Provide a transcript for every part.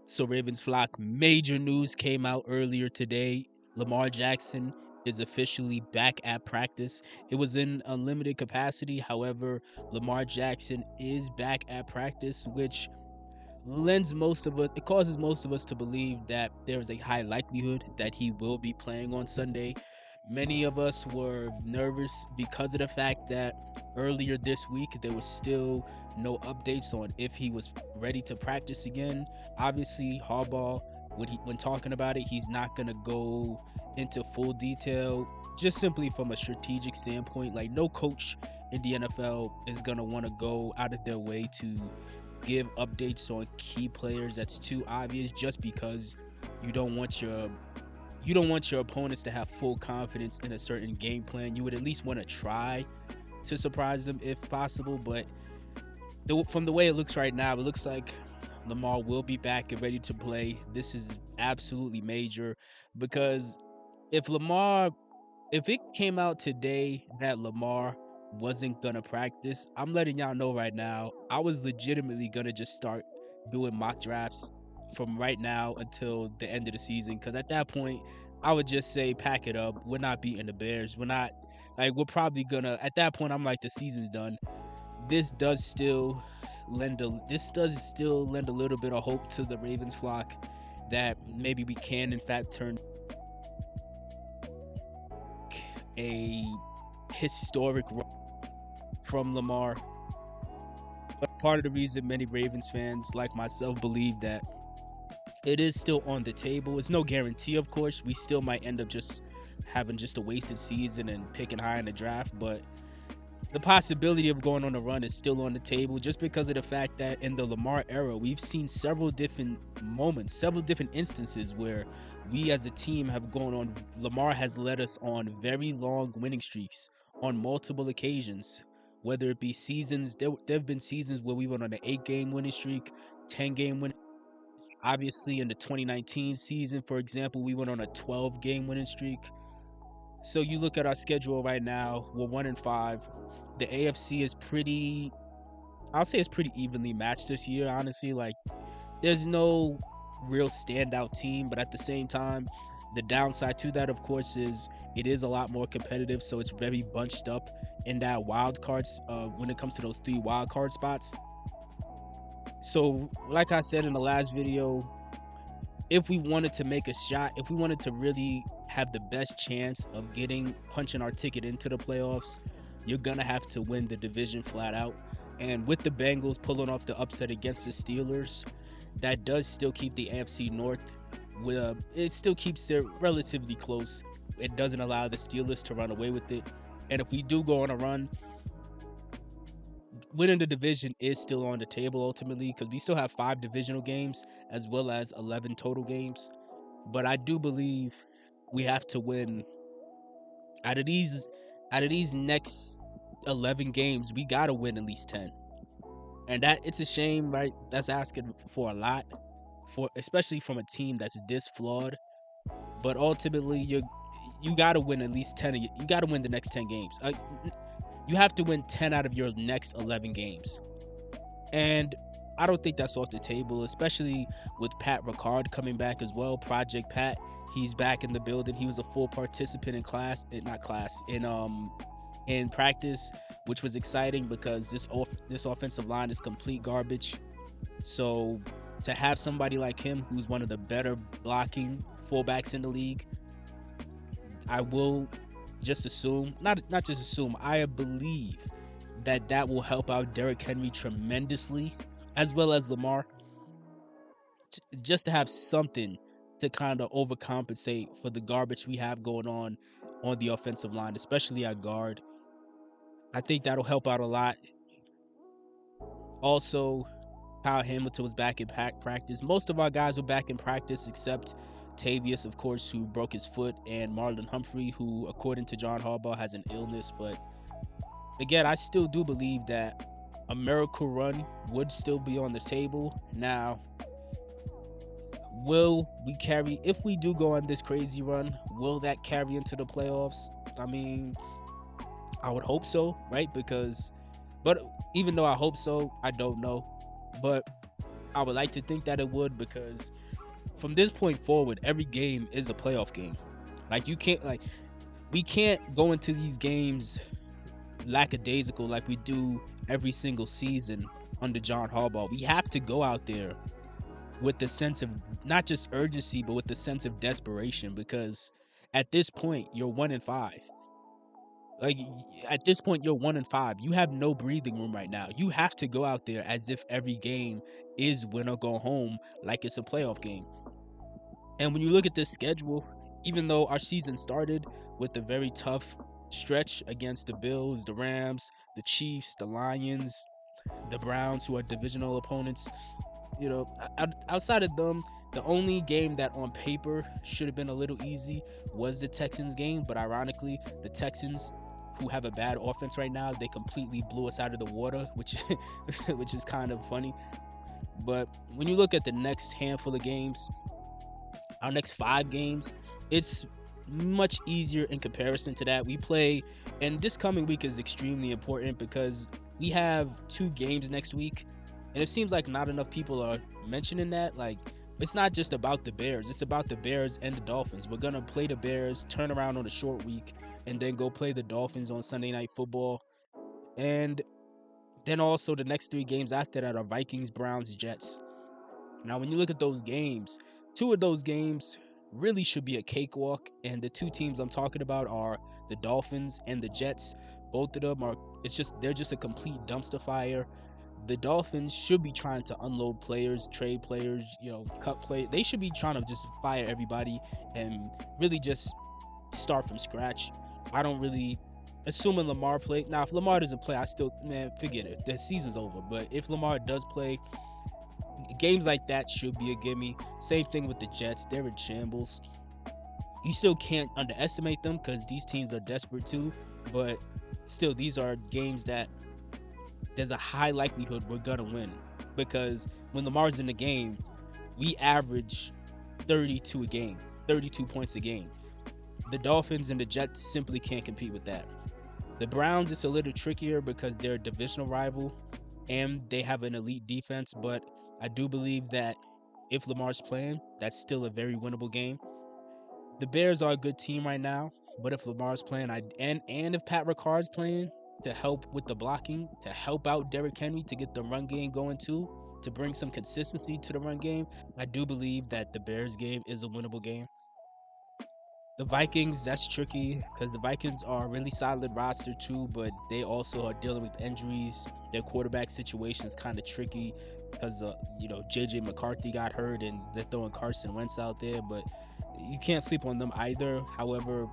So Ravens flock, major news came out earlier today. Lamar Jackson is officially back at practice. It was in unlimited capacity. However, Lamar Jackson is back at practice, which it causes most of us to believe that there is a high likelihood that he will be playing on Sunday. Many of us were nervous because of the fact that earlier this week there was still no updates on if he was ready to practice again. Obviously, Harbaugh, when talking about it, he's not gonna go into full detail, just simply from a strategic standpoint. Like, no coach in the NFL is gonna want to go out of their way to give updates on key players that's too obvious, just because you don't want your opponents to have full confidence in a certain game plan. You would at least want to try to surprise them if possible. But from the way it looks right now, it looks like Lamar will be back and ready to play. This is absolutely major, because if Lamar if it came out today that Lamar wasn't gonna practice, I'm letting y'all know right now, I was legitimately gonna just start doing mock drafts from right now until the end of the season. Because at that point, I would just say, pack it up. We're not beating the Bears. We're not, like, we're probably gonna, at that point, I'm like, the season's done. This does still lend a little bit of hope to the Ravens flock that maybe we can in fact turn a historic run from Lamar. But part of the reason many Ravens fans like myself believe that it is still on the table, it's no guarantee, of course. We still might end up just having just a wasted season and picking high in the draft, but the possibility of going on a run is still on the table, just because of the fact that in the Lamar era, we've seen several different moments, several different instances where we as a team have gone on. Lamar has led us on very long winning streaks on multiple occasions, whether it be seasons. There have been seasons where we went on an 8-game winning streak, 10-game winning. Obviously, in the 2019 season, for example, we went on a 12-game winning streak. So you look at our schedule right now, we're 1-5. The AFC is I'll say it's pretty evenly matched this year, honestly. Like, there's no real standout team, but at the same time, the downside to that, of course, is it is a lot more competitive, so it's very bunched up in that wild cards when it comes to those 3 wild card spots. So, like I said in the last video, if we wanted to make a shot, if we wanted to really have the best chance of punching our ticket into the playoffs, you're gonna have to win the division flat out. And with the Bengals pulling off the upset against the Steelers, that does still keep the AFC North it still keeps it relatively close. It doesn't allow the Steelers to run away with it. And if we do go on a run, winning the division is still on the table ultimately, because we still have 5 divisional games as well as 11 total games. But I do believe we have to win out of these next 11 games. We got to win at least 10. And that, it's a shame, right? That's asking for a lot, for especially from a team that's this flawed. But ultimately, you got to win at least 10 you got to win the next 10 games. You have to win 10 out of your next 11 games. And I don't think that's off the table, especially with Pat Ricard coming back as well. Project Pat, he's back in the building. He was a full participant in practice, which was exciting because this offensive line is complete garbage. So to have somebody like him, who's one of the better blocking fullbacks in the league, I will just assume, not just assume, I believe that will help out Derrick Henry tremendously, as well as Lamar, just to have something to kind of overcompensate for the garbage we have going on the offensive line, especially at guard. I think that'll help out a lot. Also, Kyle Hamilton was back in practice. Most of our guys were back in practice except Tavius, of course, who broke his foot, and Marlon Humphrey, who, according to John Harbaugh, has an illness. But again, I still do believe that a miracle run would still be on the table. Now, if we do go on this crazy run, will that carry into the playoffs? I mean, I would hope so, right? But even though I hope so, I don't know. But I would like to think that it would, because from this point forward, every game is a playoff game. Like you can't like we can't go into these games lackadaisical like we do every single season under John Harbaugh. We have to go out there with the sense of not just urgency, but with the sense of desperation, because at this point you're 1-5. Like at this point you're 1-5. You have no breathing room right now. You have to go out there as if every game is win or go home, like it's a playoff game. And when you look at this schedule, even though our season started with a very tough stretch against the Bills, the Rams, the Chiefs, the Lions, the Browns, who are divisional opponents, outside of them, the only game that on paper should have been a little easy was the Texans game. But ironically, the Texans, who have a bad offense right now, they completely blew us out of the water, which is kind of funny. But when you look at the next handful of games, our next 5 games, it's much easier in comparison to that. We play, and this coming week is extremely important because we have 2 games next week, and it seems like not enough people are mentioning that. Like, it's not just about the Bears, it's about the Bears and the Dolphins. We're gonna play the Bears, turn around on a short week, and then go play the Dolphins on Sunday Night Football. And then also the next 3 games after that are Vikings, Browns, Jets. Now, when you look at those games, 2 of those games really should be a cakewalk, and the 2 teams I'm talking about are the Dolphins and the Jets. Both of them are they're just a complete dumpster fire. The Dolphins should be trying to unload players, trade players, cut play. They should be trying to just fire everybody and really just start from scratch. I don't really assuming Lamar play. Now, if Lamar doesn't play, I still, man, forget it. The season's over. But if Lamar does play, games like that should be a gimme. Same thing with the Jets. They're in shambles. You still can't underestimate them because these teams are desperate too. But still, these are games that there's a high likelihood we're going to win. Because when Lamar's in the game, we average 32 a game, 32 points a game. The Dolphins and the Jets simply can't compete with that. The Browns, it's a little trickier because they're a divisional rival and they have an elite defense, but I do believe that if Lamar's playing, that's still a very winnable game. The Bears are a good team right now, but if Lamar's playing, and if Pat Ricard's playing to help with the blocking, to help out Derrick Henry to get the run game going too, to bring some consistency to the run game, I do believe that the Bears game is a winnable game. The Vikings, that's tricky because the Vikings are a really solid roster too, but they also are dealing with injuries. Their quarterback situation is kind of tricky because JJ McCarthy got hurt and they're throwing Carson Wentz out there, but you can't sleep on them either. However,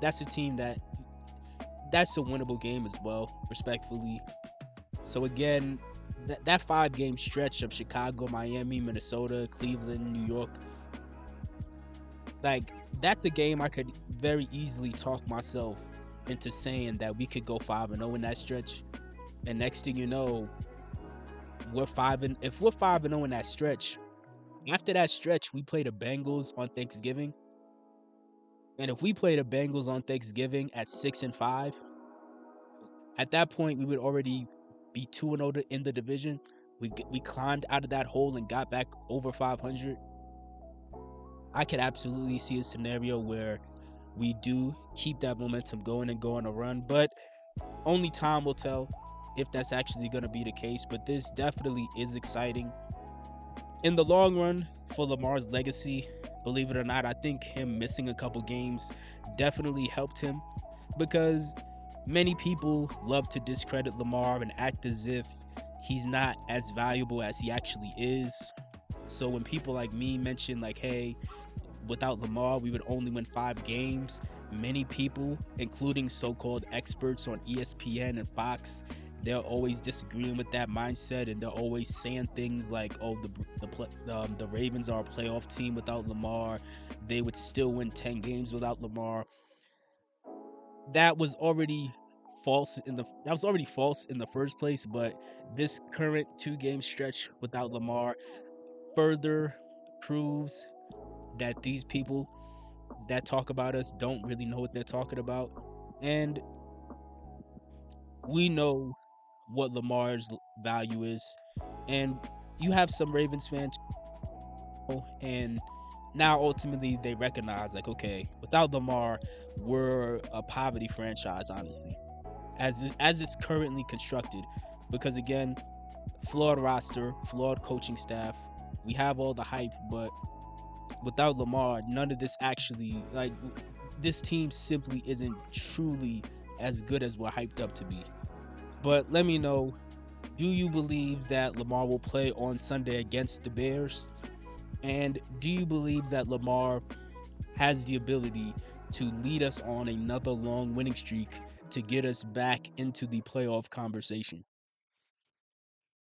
that's a team that's a winnable game as well, respectfully. So again, that 5-game stretch of Chicago, Miami, Minnesota, Cleveland, New York, like, that's a game I could very easily talk myself into saying that we could go 5-0 in that stretch. And next thing you know, if we're 5-0 in that stretch, after that stretch, we play the Bengals on Thanksgiving. And if we play the Bengals on Thanksgiving at 6-5, at that point we would already be 2-0 in the division. We climbed out of that hole and got back over 500. I could absolutely see a scenario where we do keep that momentum going and go on a run, but only time will tell if that's actually going to be the case. But this definitely is exciting. In the long run, for Lamar's legacy, believe it or not, I think him missing a couple games definitely helped him, because many people love to discredit Lamar and act as if he's not as valuable as he actually is. So when people like me mention, like, hey, without Lamar, we would only win 5 games, many people, including so-called experts on ESPN and Fox, they're always disagreeing with that mindset, and they're always saying things like, "Oh, the Ravens are a playoff team without Lamar. They would still win 10 games without Lamar." That was already false in the first place. But this current 2-game stretch without Lamar further proves that these people that talk about us don't really know what they're talking about. And we know what Lamar's value is. And you have some Ravens fans, and now ultimately they recognize, like, okay, without Lamar, we're a poverty franchise, honestly, as it's currently constructed. Because again, flawed roster, flawed coaching staff. We have all the hype, but without Lamar, none of this actually, like, this team simply isn't truly as good as we're hyped up to be. But let me know, do you believe that Lamar will play on Sunday against the Bears? And do you believe that Lamar has the ability to lead us on another long winning streak to get us back into the playoff conversation?